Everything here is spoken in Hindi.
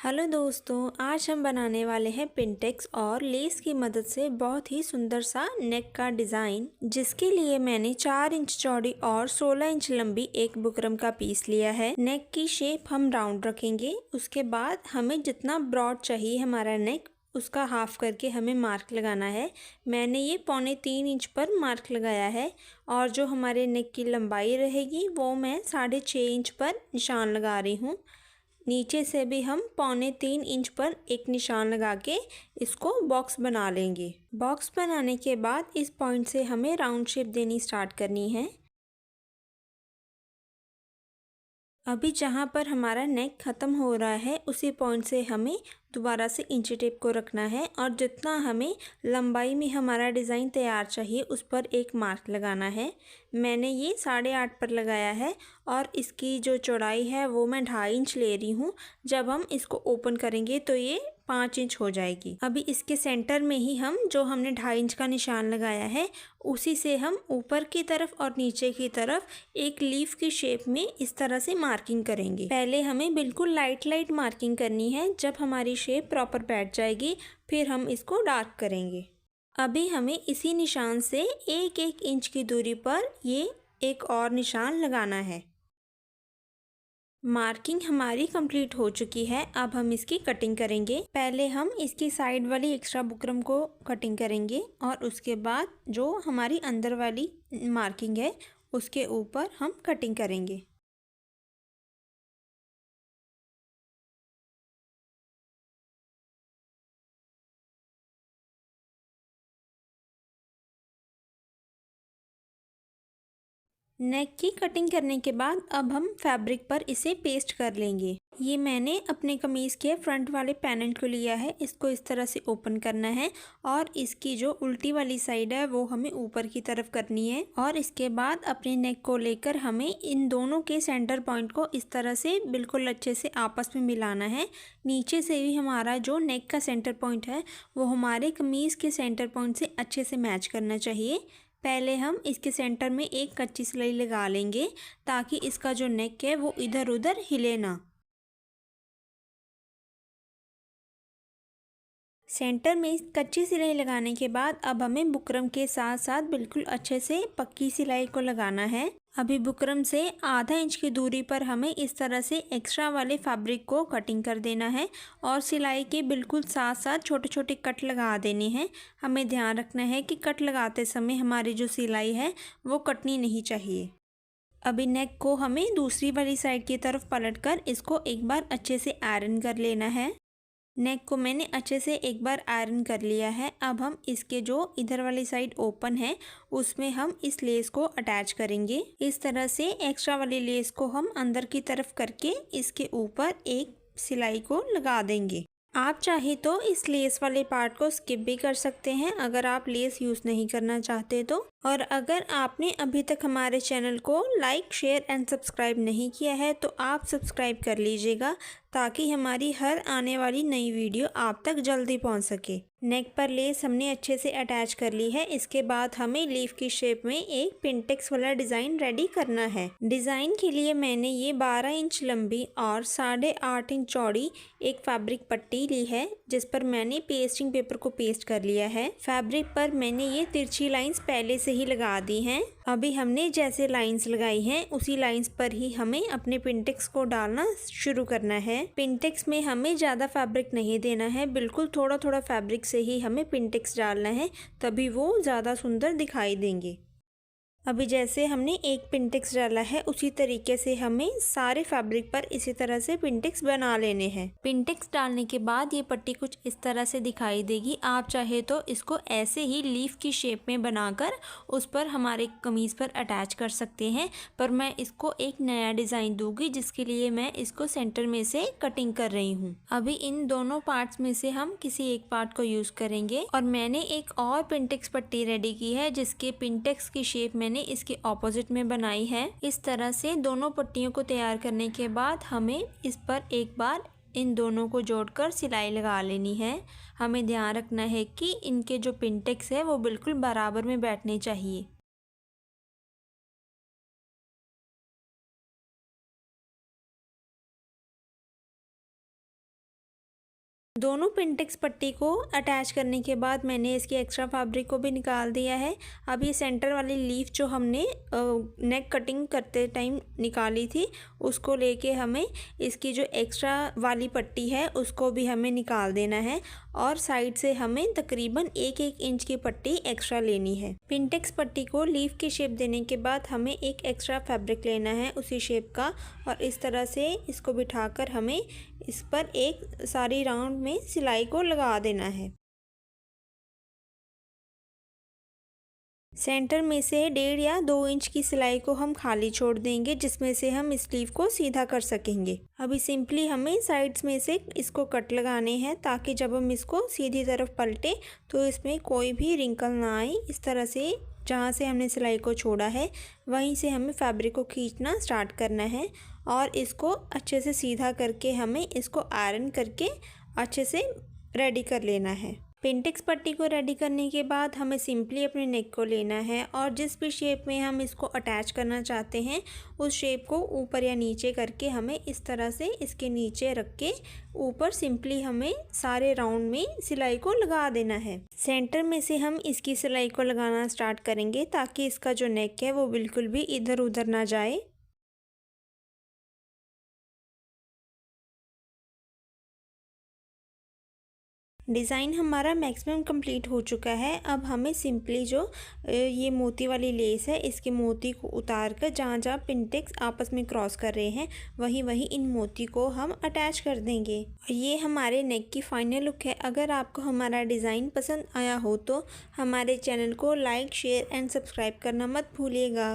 हेलो दोस्तों, आज हम बनाने वाले हैं पिंटेक्स और लेस की मदद से बहुत ही सुंदर सा नेक का डिज़ाइन, जिसके लिए मैंने 4 इंच चौड़ी और 16 इंच लंबी एक बुकरम का पीस लिया है। नेक की शेप हम राउंड रखेंगे। उसके बाद हमें जितना ब्रॉड चाहिए हमारा नेक, उसका हाफ करके हमें मार्क लगाना है। मैंने ये 3.25 इंच पर मार्क लगाया है और जो हमारे नेक की लंबाई रहेगी वो मैं 6.5 इंच पर निशान लगा रही हूँ। नीचे से भी हम 3.25 इंच पर एक निशान लगा के इसको बॉक्स बना लेंगे। बॉक्स बनाने के बाद इस पॉइंट से हमें राउंड शेप देनी स्टार्ट करनी है। अभी जहाँ पर हमारा नेक ख़त्म हो रहा है उसी पॉइंट से हमें दोबारा से इंची टेप को रखना है और जितना हमें लंबाई में हमारा डिज़ाइन तैयार चाहिए उस पर एक मार्क लगाना है। मैंने ये 8.5 पर लगाया है और इसकी जो चौड़ाई है वो मैं 2.5 इंच ले रही हूँ। जब हम इसको ओपन करेंगे तो ये 5 इंच हो जाएगी। अभी इसके सेंटर में ही हम जो हमने 2.5 इंच का निशान लगाया है उसी से हम ऊपर की तरफ और नीचे की तरफ एक लीफ की शेप में इस तरह से मार्किंग करेंगे। पहले हमें बिल्कुल लाइट मार्किंग करनी है। जब हमारी शेप प्रॉपर बैठ जाएगी फिर हम इसको डार्क करेंगे। अभी हमें इसी निशान से 1-1 इंच की दूरी पर ये एक और निशान लगाना है। मार्किंग हमारी कंप्लीट हो चुकी है। अब हम इसकी कटिंग करेंगे। पहले हम इसकी साइड वाली एक्स्ट्रा बुकरम को कटिंग करेंगे और उसके बाद जो हमारी अंदर वाली मार्किंग है उसके ऊपर हम कटिंग करेंगे। नेक की कटिंग करने के बाद अब हम फैब्रिक पर इसे पेस्ट कर लेंगे। ये मैंने अपने कमीज़ के फ्रंट वाले पैनल को लिया है। इसको इस तरह से ओपन करना है और इसकी जो उल्टी वाली साइड है वो हमें ऊपर की तरफ करनी है और इसके बाद अपने नेक को लेकर हमें इन दोनों के सेंटर पॉइंट को इस तरह से बिल्कुल अच्छे से आपस में मिलाना है। नीचे से भी हमारा जो नेक का सेंटर पॉइंट है वो हमारे कमीज़ के सेंटर पॉइंट से अच्छे से मैच करना चाहिए। पहले हम इसके सेंटर में एक कच्ची सिलाई लगा लेंगे ताकि इसका जो नेक है वो इधर उधर हिले ना। सेंटर में इस कच्ची सिलाई लगाने के बाद अब हमें बुकरम के साथ साथ बिल्कुल अच्छे से पक्की सिलाई को लगाना है। अभी बुकरम से आधा इंच की दूरी पर हमें इस तरह से एक्स्ट्रा वाले फैब्रिक को कटिंग कर देना है और सिलाई के बिल्कुल साथ साथ छोटे छोटे कट लगा देने हैं। हमें ध्यान रखना है कि कट लगाते समय हमारी जो सिलाई है वो कटनी नहीं चाहिए। अभी नेक को हमें दूसरी वाली साइड की तरफ पलटकर इसको एक बार अच्छे से आयरन कर लेना है। नेक को मैंने अच्छे से एक बार आयरन कर लिया है। अब हम इसके जो इधर वाली साइड ओपन है उसमें हम इस लेस को अटैच करेंगे। इस तरह से एक्स्ट्रा वाली लेस को हम अंदर की तरफ करके इसके ऊपर एक सिलाई को लगा देंगे। आप चाहे तो इस लेस वाले पार्ट को स्किप भी कर सकते हैं अगर आप लेस यूज़ नहीं करना चाहते तो। और अगर आपने अभी तक हमारे चैनल को लाइक, शेयर एंड सब्सक्राइब नहीं किया है तो आप सब्सक्राइब कर लीजिएगा ताकि हमारी हर आने वाली नई वीडियो आप तक जल्दी पहुंच सके। नेक पर लेस हमने अच्छे से अटैच कर ली है। इसके बाद हमें लीफ की शेप में एक पिंटेक्स वाला डिज़ाइन रेडी करना है। डिज़ाइन के लिए मैंने ये 12 इंच लंबी और 8.5 इंच चौड़ी एक फैब्रिक पट्टी ली है जिस पर मैंने पेस्टिंग पेपर को पेस्ट कर लिया है। फैब्रिक पर मैंने ये तिरछी लाइंस पहले से ही लगा दी हैं। अभी हमने जैसे लाइंस लगाई हैं उसी लाइंस पर ही हमें अपने पिंटेक्स को डालना शुरू करना है। पिंटेक्स में हमें ज़्यादा फैब्रिक नहीं देना है, बिल्कुल थोड़ा थोड़ा फैब्रिक से ही हमें पिंटेक्स डालना है, तभी वो ज़्यादा सुंदर दिखाई देंगे। अभी जैसे हमने एक पिंटेक्स डाला है उसी तरीके से हमें सारे फैब्रिक पर इसी तरह से पिंटेक्स बना लेने हैं। पिंटेक्स डालने के बाद ये पट्टी कुछ इस तरह से दिखाई देगी। आप चाहे तो इसको ऐसे ही लीफ की शेप में बनाकर उस पर हमारे कमीज़ पर अटैच कर सकते हैं, पर मैं इसको एक नया डिज़ाइन दूंगी जिसके लिए मैं इसको सेंटर में से कटिंग कर रही हूँ। अभी इन दोनों पार्ट्स में से हम किसी एक पार्ट को यूज़ करेंगे और मैंने एक और पिंटेक्स पट्टी रेडी की है जिसके पिंटेक्स की शेप मैंने इसके ऑपोजिट में बनाई है। इस तरह से दोनों पट्टियों को तैयार करने के बाद हमें इस पर एक बार इन दोनों को जोड़कर सिलाई लगा लेनी है। हमें ध्यान रखना है कि इनके जो पिंटेक्स है वो बिल्कुल बराबर में बैठने चाहिए। दोनों पिंटेक्स पट्टी को अटैच करने के बाद मैंने इसकी एक्स्ट्रा फैब्रिक को भी निकाल दिया है। अब ये सेंटर वाली लीफ जो हमने नेक कटिंग करते टाइम निकाली थी, उसको लेके हमें इसकी जो एक्स्ट्रा वाली पट्टी है उसको भी हमें निकाल देना है और साइड से हमें तकरीबन 1-1 इंच की पट्टी एक्स्ट्रा लेनी है। पिंटेक्स पट्टी को लीफ की शेप देने के बाद हमें एक एक्स्ट्रा फैब्रिक लेना है उसी शेप का और इस तरह से इसको बिठाकर हमें इस पर एक सारी राउंड में सिलाई को लगा देना है। सेंटर में से 1.5 या 2 इंच की सिलाई को हम खाली छोड़ देंगे, जिसमें से हम स्लीव को सीधा कर सकेंगे। अभी सिंपली हमें साइड्स में से इसको कट लगाने हैं ताकि जब हम इसको सीधी तरफ पलटे तो इसमें कोई भी रिंकल ना आए। इस तरह से जहाँ से हमने सिलाई को छोड़ा है वहीं से हमें फैब्रिक को खींचना स्टार्ट करना है और इसको अच्छे से सीधा करके हमें इसको आयरन करके अच्छे से रेडी कर लेना है। पिंटेक्स पट्टी को रेडी करने के बाद हमें सिंपली अपने नेक को लेना है और जिस भी शेप में हम इसको अटैच करना चाहते हैं उस शेप को ऊपर या नीचे करके हमें इस तरह से इसके नीचे रख के ऊपर सिंपली हमें सारे राउंड में सिलाई को लगा देना है। सेंटर में से हम इसकी सिलाई को लगाना स्टार्ट करेंगे ताकि इसका जो नेक है वो बिल्कुल भी इधर उधर ना जाए। डिज़ाइन हमारा मैक्सिमम कंप्लीट हो चुका है। अब हमें सिंपली जो ये मोती वाली लेस है इसके मोती को उतार कर जहाँ जहाँ पिंटेक्स आपस में क्रॉस कर रहे हैं वहीं वहीं इन मोती को हम अटैच कर देंगे। ये हमारे नेक की फाइनल लुक है। अगर आपको हमारा डिज़ाइन पसंद आया हो तो हमारे चैनल को लाइक, शेयर एंड सब्सक्राइब करना मत भूलिएगा।